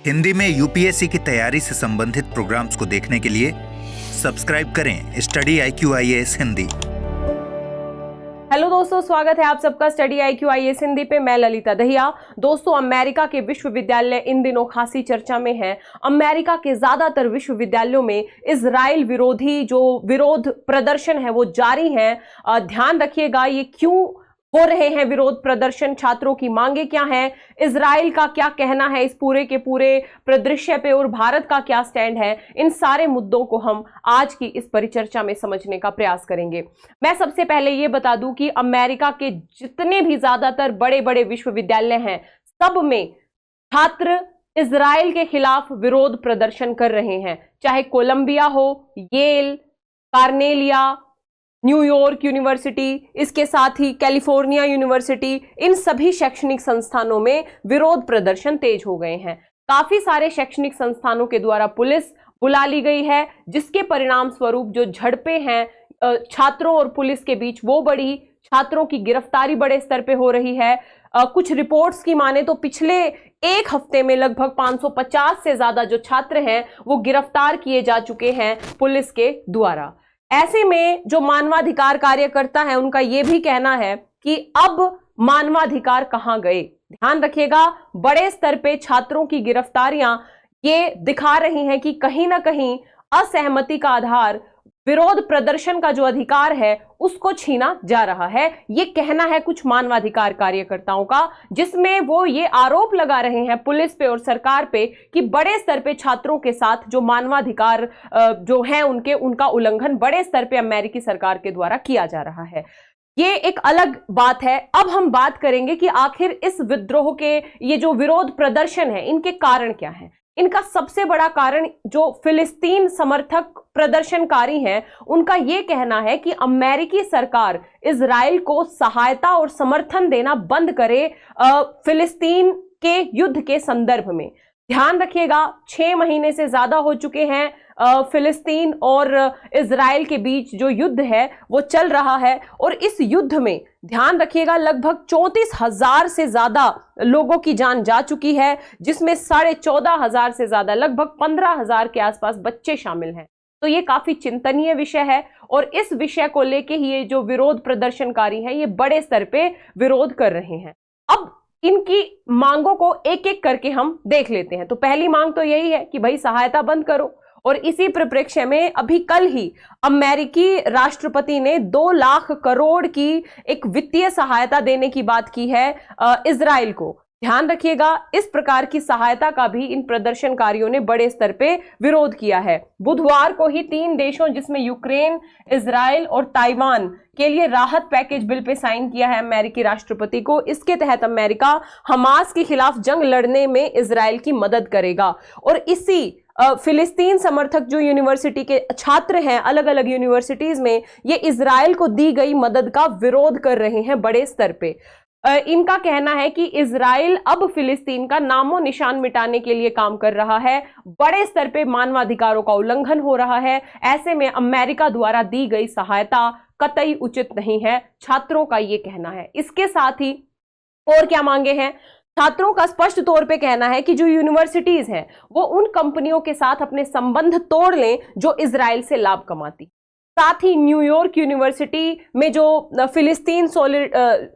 हिंदी में यूपीएससी की तैयारी से संबंधित प्रोग्राम्स को देखने के लिए सब्सक्राइब करें study IQ IAS Hindi. Hello दोस्तों, स्वागत है आप सबका स्टडी IQ IAS हिंदी पे। मैं ललिता दहिया। दोस्तों, अमेरिका के विश्वविद्यालय इन दिनों खासी चर्चा में हैं। अमेरिका के ज्यादातर विश्वविद्यालयों में इजराइल विरोधी जो विरोध प्रदर्शन है वो जारी है। ध्यान रखिएगा, ये क्यों हो रहे हैं विरोध प्रदर्शन, छात्रों की मांगे क्या हैं, इजराइल का क्या कहना है इस पूरे के पूरे परिदृश्य पे और भारत का क्या स्टैंड है, इन सारे मुद्दों को हम आज की इस परिचर्चा में समझने का प्रयास करेंगे। मैं सबसे पहले ये बता दूं कि अमेरिका के जितने भी ज्यादातर बड़े बड़े विश्वविद्यालय हैं, सब में छात्र इजराइल के खिलाफ विरोध प्रदर्शन कर रहे हैं। चाहे कोलंबिया हो, येल, कार्नेलिया, न्यूयॉर्क यूनिवर्सिटी, इसके साथ ही कैलिफोर्निया यूनिवर्सिटी, इन सभी शैक्षणिक संस्थानों में विरोध प्रदर्शन तेज हो गए हैं। काफी सारे शैक्षणिक संस्थानों के द्वारा पुलिस बुला ली गई है, जिसके परिणाम स्वरूप जो झड़पें हैं छात्रों और पुलिस के बीच वो बढ़ी, छात्रों की गिरफ्तारी बड़े स्तर पे हो रही है। कुछ रिपोर्ट्स की माने तो पिछले एक हफ्ते में लगभग 550 से ज्यादा जो छात्र हैं वो गिरफ्तार किए जा चुके हैं पुलिस के द्वारा। ऐसे में जो मानवाधिकार कार्यकर्ता है उनका यह भी कहना है कि अब मानवाधिकार कहां गए। ध्यान रखिएगा, बड़े स्तर पे छात्रों की गिरफ्तारियां ये दिखा रही हैं कि कहीं ना कहीं असहमति का आधार, विरोध प्रदर्शन का जो अधिकार है उसको छीना जा रहा है। ये कहना है कुछ मानवाधिकार कार्यकर्ताओं का, जिसमें वो ये आरोप लगा रहे हैं पुलिस पे और सरकार पे कि बड़े स्तर पे छात्रों के साथ जो मानवाधिकार जो है उनका उल्लंघन बड़े स्तर पे अमेरिकी सरकार के द्वारा किया जा रहा है। ये एक अलग बात है। अब हम बात करेंगे कि आखिर इस विद्रोह के, ये जो विरोध प्रदर्शन है, इनके कारण क्या है। इनका सबसे बड़ा कारण जो फिलिस्तीन समर्थक प्रदर्शनकारी हैं उनका यह कहना है कि अमेरिकी सरकार इजराइल को सहायता और समर्थन देना बंद करे फिलिस्तीन के युद्ध के संदर्भ में। ध्यान रखिएगा, 6 महीने से ज्यादा हो चुके हैं फिलिस्तीन और इजराइल के बीच जो युद्ध है वो चल रहा है, और इस युद्ध में ध्यान रखिएगा लगभग 34,000 से ज्यादा लोगों की जान जा चुकी है, जिसमें 14,500 से ज्यादा, लगभग 15,000 के आसपास बच्चे शामिल हैं। तो ये काफी चिंतनीय विषय है और इस विषय को लेके ही ये जो विरोध प्रदर्शनकारी हैं ये बड़े स्तर पे विरोध कर रहे हैं। अब इनकी मांगों को एक एक करके हम देख लेते हैं। तो पहली मांग तो यही है कि भाई सहायता बंद करो, और इसी परिप्रेक्ष्य में अभी कल ही अमेरिकी राष्ट्रपति ने 2 लाख करोड़ की एक वित्तीय सहायता देने की बात की है इजराइल को। ध्यान रखिएगा, इस प्रकार की सहायता का भी इन प्रदर्शनकारियों ने बड़े स्तर पे विरोध किया है। बुधवार को ही 3 देशों जिसमें यूक्रेन, इजराइल और ताइवान के लिए राहत पैकेज बिल पे साइन किया है अमेरिकी राष्ट्रपति को। इसके तहत अमेरिका हमास के खिलाफ जंग लड़ने में इजराइल की मदद करेगा, और इसी फिलिस्तीन समर्थक जो यूनिवर्सिटी के छात्र हैं अलग अलग यूनिवर्सिटीज में, ये इजराइल को दी गई मदद का विरोध कर रहे हैं बड़े स्तर पे। इनका कहना है कि इजराइल अब फिलिस्तीन का नामो निशान मिटाने के लिए काम कर रहा है, बड़े स्तर पे मानवाधिकारों का उल्लंघन हो रहा है। ऐसे में अमेरिका द्वारा दी गई सहायता कतई उचित नहीं है, छात्रों का ये कहना है। इसके साथ ही और क्या मांगे हैं, छात्रों का स्पष्ट तौर पे कहना है कि जो यूनिवर्सिटीज हैं वो उन कंपनियों के साथ अपने संबंध तोड़ लें जो इजराइल से लाभ कमाती। साथ ही न्यूयॉर्क यूनिवर्सिटी में जो फिलिस्तीन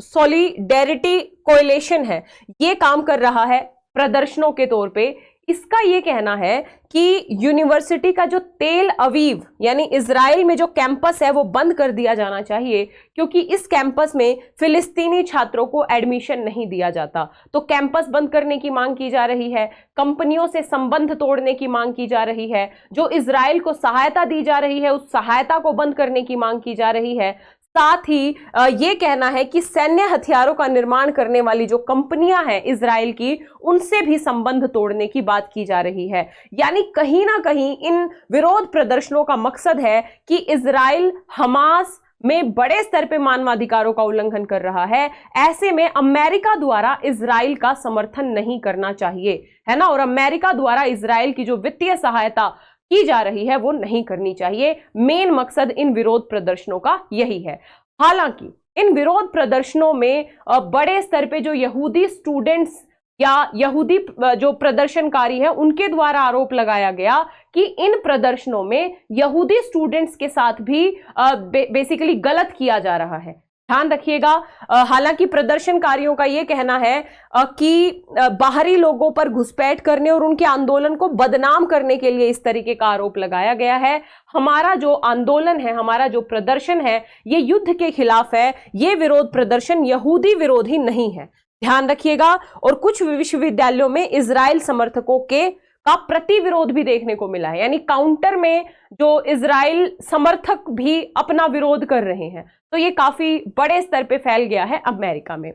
सॉलिडेरिटी कोएलिशन है ये काम कर रहा है प्रदर्शनों के तौर पे। इसका ये कहना है कि यूनिवर्सिटी का जो तेल अवीव यानी इजराइल में जो कैंपस है वो बंद कर दिया जाना चाहिए, क्योंकि इस कैंपस में फिलिस्तीनी छात्रों को एडमिशन नहीं दिया जाता। तो कैंपस बंद करने की मांग की जा रही है, कंपनियों से संबंध तोड़ने की मांग की जा रही है, जो इजराइल को सहायता दी जा रही है उस सहायता को बंद करने की मांग की जा रही है। साथ ही ये कहना है कि सैन्य हथियारों का निर्माण करने वाली जो कंपनियां हैं इजराइल की, उनसे भी संबंध तोड़ने की बात की जा रही है। यानी कहीं ना कहीं इन विरोध प्रदर्शनों का मकसद है कि इजराइल हमास में बड़े स्तर पे मानवाधिकारों का उल्लंघन कर रहा है। ऐसे में अमेरिका द्वारा इजराइल का समर्थन नहीं करना चाहिए, है ना, और अमेरिका द्वारा इजराइल की जो वित्तीय सहायता की जा रही है वो नहीं करनी चाहिए। मेन मकसद इन विरोध प्रदर्शनों का यही है। हालांकि इन विरोध प्रदर्शनों में बड़े स्तर पे जो यहूदी स्टूडेंट्स या यहूदी जो प्रदर्शनकारी है उनके द्वारा आरोप लगाया गया कि इन प्रदर्शनों में यहूदी स्टूडेंट्स के साथ भी बेसिकली गलत किया जा रहा है। ध्यान रखिएगा, हालांकि प्रदर्शनकारियों का यह कहना है कि बाहरी लोगों पर घुसपैठ करने और उनके आंदोलन को बदनाम करने के लिए इस तरीके का आरोप लगाया गया है। हमारा जो आंदोलन है, हमारा जो प्रदर्शन है, ये युद्ध के खिलाफ है, ये विरोध प्रदर्शन यहूदी विरोधी नहीं है। ध्यान रखिएगा। और कुछ विश्वविद्यालयों में इजराइल समर्थकों का प्रति विरोध भी देखने को मिला है, यानी काउंटर में जो इजराइल समर्थक भी अपना विरोध कर रहे हैं। तो ये काफी बड़े स्तर पे फैल गया है अमेरिका में।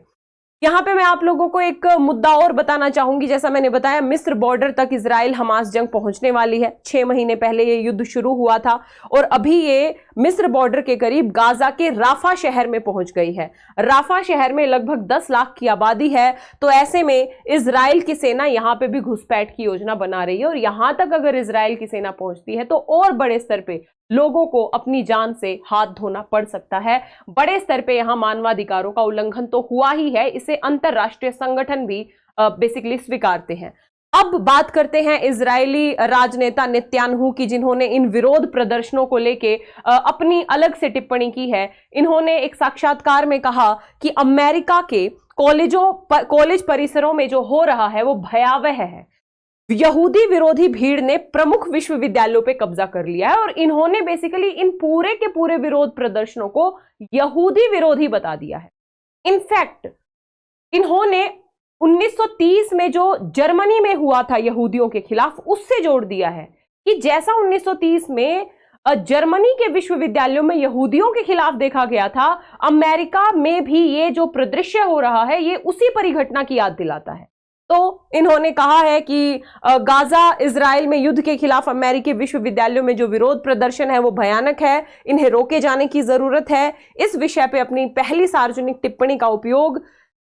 यहां पे मैं आप लोगों को एक मुद्दा और बताना चाहूंगी। जैसा मैंने बताया, मिस्र बॉर्डर तक इजराइल हमास जंग पहुंचने वाली है। 6 महीने पहले ये युद्ध शुरू हुआ था और अभी ये मिस्र बॉर्डर के करीब गाजा के राफा शहर में पहुंच गई है। राफा शहर में लगभग 10 लाख की आबादी है। तो ऐसे में इजराइल की सेना यहां पे भी घुसपैठ की योजना बना रही है और यहां तक अगर इजराइल की सेना पहुंचती है तो और बड़े स्तर पे लोगों को अपनी जान से हाथ धोना पड़ सकता है। बड़े स्तर पे यहां मानवाधिकारों का उल्लंघन तो हुआ ही है, इसे अंतरराष्ट्रीय संगठन भी बेसिकली स्वीकारते हैं। अब बात करते हैं इजरायली राजनेता नेतन्याहू की, जिन्होंने इन विरोध प्रदर्शनों को लेके अपनी अलग से टिप्पणी की है। इन्होंने एक साक्षात्कार में कहा कि अमेरिका के कॉलेज परिसरों में जो हो रहा है वो भयावह है। यहूदी विरोधी भीड़ ने प्रमुख विश्वविद्यालयों पे कब्जा कर लिया है और इन्होंने बेसिकली इन पूरे के पूरे विरोध प्रदर्शनों को यहूदी विरोधी बता दिया है। इनफैक्ट इन्होंने 1930 में जो जर्मनी में हुआ था यहूदियों के खिलाफ, उससे जोड़ दिया है कि जैसा 1930 में जर्मनी के विश्वविद्यालयों में यहूदियों के खिलाफ देखा गया था, अमेरिका में भी ये जो परिदृश्य हो रहा है ये उसी परिघटना की याद दिलाता है। तो इन्होंने कहा है कि गाजा इजराइल में युद्ध के खिलाफ अमेरिकी विश्वविद्यालयों में जो विरोध प्रदर्शन है वो भयानक है, इन्हें रोके जाने की जरूरत है। इस विषय पे अपनी पहली सार्वजनिक टिप्पणी का उपयोग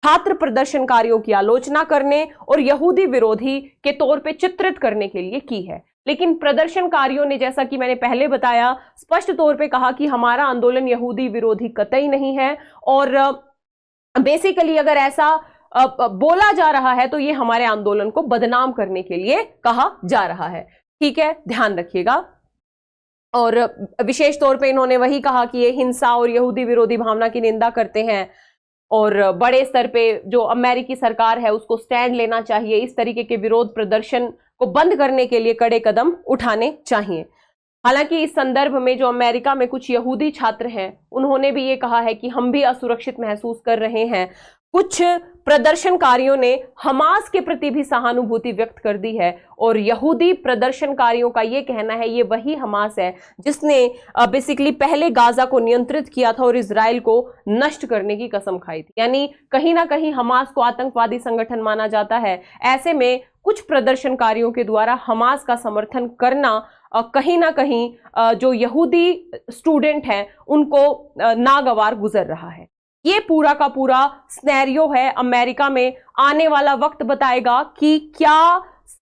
छात्र प्रदर्शनकारियों की आलोचना करने और यहूदी विरोधी के तौर पे चित्रित करने के लिए की है। लेकिन प्रदर्शनकारियों ने, जैसा कि मैंने पहले बताया, स्पष्ट तौर पे कहा कि हमारा आंदोलन यहूदी विरोधी कतई नहीं है और बेसिकली अगर ऐसा बोला जा रहा है तो ये हमारे आंदोलन को बदनाम करने के लिए कहा जा रहा है। ठीक है, ध्यान रखिएगा। और विशेष तौर पे इन्होंने वही कहा कि ये हिंसा और यहूदी विरोधी भावना की निंदा करते हैं और बड़े स्तर पे जो अमेरिकी सरकार है उसको स्टैंड लेना चाहिए, इस तरीके के विरोध प्रदर्शन को बंद करने के लिए कड़े कदम उठाने चाहिए। हालांकि इस संदर्भ में जो अमेरिका में कुछ यहूदी छात्र हैं उन्होंने भी ये कहा है कि हम भी असुरक्षित महसूस कर रहे हैं। कुछ प्रदर्शनकारियों ने हमास के प्रति भी सहानुभूति व्यक्त कर दी है और यहूदी प्रदर्शनकारियों का यह कहना है ये वही हमास है जिसने बेसिकली पहले गाजा को नियंत्रित किया था और इजराइल को नष्ट करने की कसम खाई थी। यानी कहीं ना कहीं हमास को आतंकवादी संगठन माना जाता है। ऐसे में कुछ प्रदर्शनकारियों के द्वारा हमास का समर्थन करना कहीं ना कहीं जो यहूदी स्टूडेंट हैं उनको नागवार गुजर रहा है। ये पूरा का पूरा स्नैरियो है। अमेरिका में आने वाला वक्त बताएगा कि क्या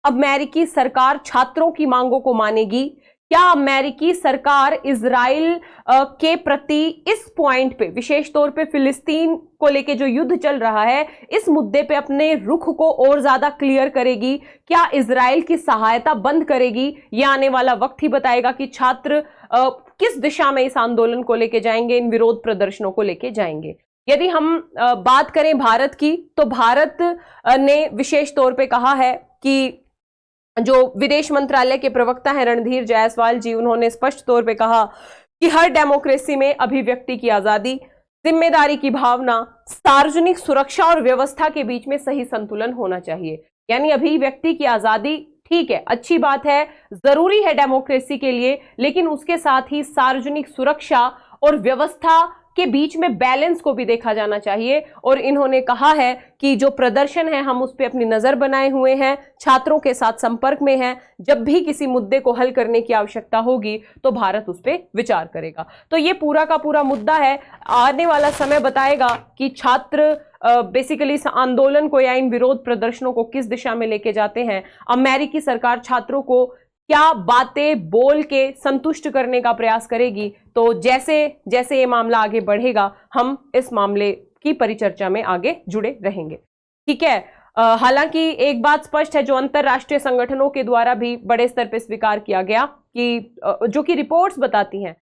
अमेरिकी सरकार छात्रों की मांगों को मानेगी, क्या अमेरिकी सरकार इजराइल के प्रति इस पॉइंट पे, विशेष तौर पे फिलिस्तीन को लेके जो युद्ध चल रहा है, इस मुद्दे पे अपने रुख को और ज्यादा क्लियर करेगी, क्या इजराइल की सहायता बंद करेगी। ये आने वाला वक्त ही बताएगा कि छात्र किस दिशा में इस आंदोलन को लेके जाएंगे, इन विरोध प्रदर्शनों को लेके जाएंगे। यदि हम बात करें भारत की, तो भारत ने विशेष तौर पे कहा है कि जो विदेश मंत्रालय के प्रवक्ता हैं रणधीर जायसवाल जी, उन्होंने स्पष्ट तौर पे कहा कि हर डेमोक्रेसी में अभिव्यक्ति की आजादी, जिम्मेदारी की भावना, सार्वजनिक सुरक्षा और व्यवस्था के बीच में सही संतुलन होना चाहिए। यानी अभिव्यक्ति की आजादी ठीक है, अच्छी बात है, जरूरी है डेमोक्रेसी के लिए, लेकिन उसके साथ ही सार्वजनिक सुरक्षा और व्यवस्था के बीच में बैलेंस को भी देखा जाना चाहिए। और इन्होंने कहा है कि जो प्रदर्शन है हम उस पर अपनी नजर बनाए हुए हैं, छात्रों के साथ संपर्क में हैं, जब भी किसी मुद्दे को हल करने की आवश्यकता होगी तो भारत उस पर विचार करेगा। तो ये पूरा का पूरा मुद्दा है। आने वाला समय बताएगा कि छात्र बेसिकली इस आंदोलन को या इन विरोध प्रदर्शनों को किस दिशा में लेके जाते हैं। अमेरिकी सरकार छात्रों को क्या बातें बोल के संतुष्ट करने का प्रयास करेगी। तो जैसे जैसे ये मामला आगे बढ़ेगा हम इस मामले की परिचर्चा में आगे जुड़े रहेंगे। ठीक है, हालांकि एक बात स्पष्ट है, जो अंतरराष्ट्रीय संगठनों के द्वारा भी बड़े स्तर पर स्वीकार किया गया कि जो कि रिपोर्ट्स बताती हैं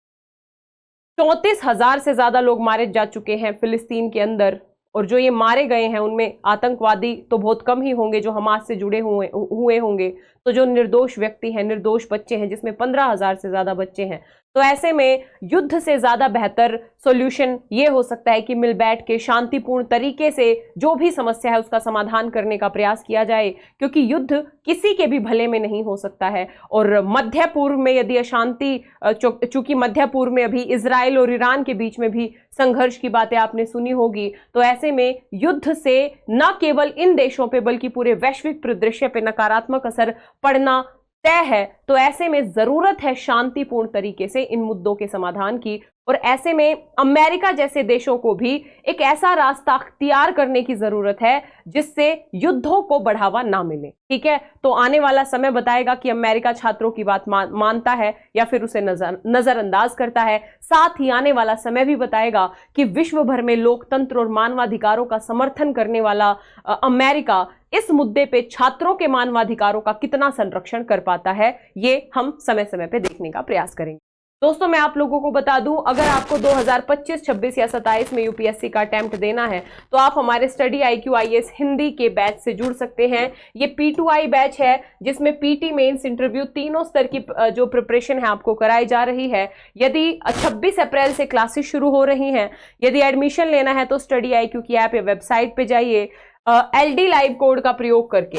34,000 से ज्यादा लोग मारे जा चुके हैं फिलिस्तीन के अंदर, और जो ये मारे गए हैं उनमें आतंकवादी तो बहुत कम ही होंगे जो हमास से जुड़े हुए होंगे, तो जो निर्दोष व्यक्ति हैं, निर्दोष बच्चे हैं, जिसमें 15,000 से ज्यादा बच्चे हैं। तो ऐसे में युद्ध से ज्यादा बेहतर सॉल्यूशन ये हो सकता है कि मिल बैठ के शांतिपूर्ण तरीके से जो भी समस्या है उसका समाधान करने का प्रयास किया जाए, क्योंकि युद्ध किसी के भी भले में नहीं हो सकता है। और मध्य पूर्व में यदि अशांति, चूंकि मध्य पूर्व में अभी इजराइल और ईरान के बीच में भी संघर्ष की बातें आपने सुनी होगी, तो ऐसे में युद्ध से न केवल इन देशों पे बल्कि पूरे वैश्विक परिदृश्य पे नकारात्मक असर पड़ना तय है। तो ऐसे में जरूरत है शांतिपूर्ण तरीके से इन मुद्दों के समाधान की, और ऐसे में अमेरिका जैसे देशों को भी एक ऐसा रास्ता अख्तियार करने की जरूरत है जिससे युद्धों को बढ़ावा ना मिले। ठीक है, तो आने वाला समय बताएगा कि अमेरिका छात्रों की बात मानता है या फिर उसे नजरअंदाज करता है। साथ ही आने वाला समय भी बताएगा कि विश्व भर में लोकतंत्र और मानवाधिकारों का समर्थन करने वाला अमेरिका इस मुद्दे पे छात्रों के मानवाधिकारों का कितना संरक्षण कर पाता है। ये हम समय समय पे देखने का प्रयास करेंगे। दोस्तों, मैं आप लोगों को बता दूं, अगर आपको 2025, 26 या 27 में यूपीएससी का अटेम्प्ट देना है तो आप हमारे स्टडी IQ IAS हिंदी के बैच से जुड़ सकते हैं। ये P2I बैच है जिसमें PT मेंस इंटरव्यू तीनों स्तर की जो प्रिपरेशन है आपको कराई जा रही है। यदि 26 अप्रैल से क्लासेस शुरू हो रही हैं, यदि एडमिशन लेना है तो स्टडी IQ की ऐप या वेबसाइट पे जाइए, LD लाइव कोड का प्रयोग करके,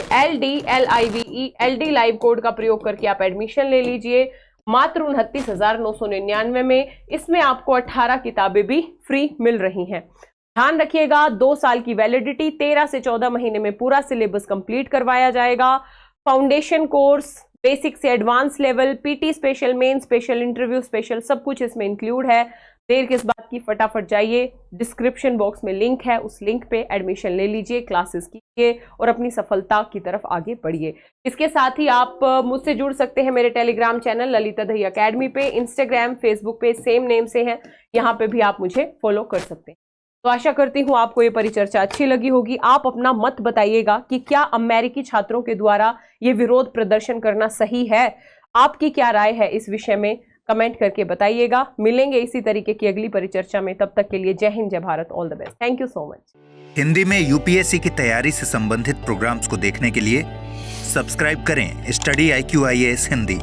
LD लाइव कोड का प्रयोग करके आप एडमिशन ले लीजिए मात्र 29,999 में। इसमें आपको 18 किताबें भी फ्री मिल रही हैं। ध्यान रखिएगा, 2 साल की वैलिडिटी, 13 से 14 महीने में पूरा सिलेबस कंप्लीट करवाया जाएगा। फाउंडेशन कोर्स, बेसिक से advance level, PT special, main special, interview special, सब कुछ इसमें इंक्लूड है। देर किस बात की, फटाफट जाइए, डिस्क्रिप्शन बॉक्स में लिंक है, उस लिंक पे एडमिशन ले लीजिए, क्लासेस कीजिए और अपनी सफलता की तरफ आगे बढ़िए। इसके साथ ही आप मुझसे जुड़ सकते हैं मेरे Telegram channel Lalita Dahiya academy पे, इंस्टाग्राम, फेसबुक पे सेम नेम से है, यहाँ पे भी आप मुझे फॉलो कर सकते हैं। तो आशा करती हूँ आपको ये परिचर्चा अच्छी लगी होगी। आप अपना मत बताइएगा कि क्या अमेरिकी छात्रों के द्वारा ये विरोध प्रदर्शन करना सही है। आपकी क्या राय है इस विषय में, कमेंट करके बताइएगा। मिलेंगे इसी तरीके की अगली परिचर्चा में, तब तक के लिए जय हिंद, जय Bharat, all the best, thank you so much. Hindi में यूपीएससी की तैयारी से संबंधित प्रोग्राम्स को देखने के लिए सब्सक्राइब करें स्टडी IQ IAS हिंदी।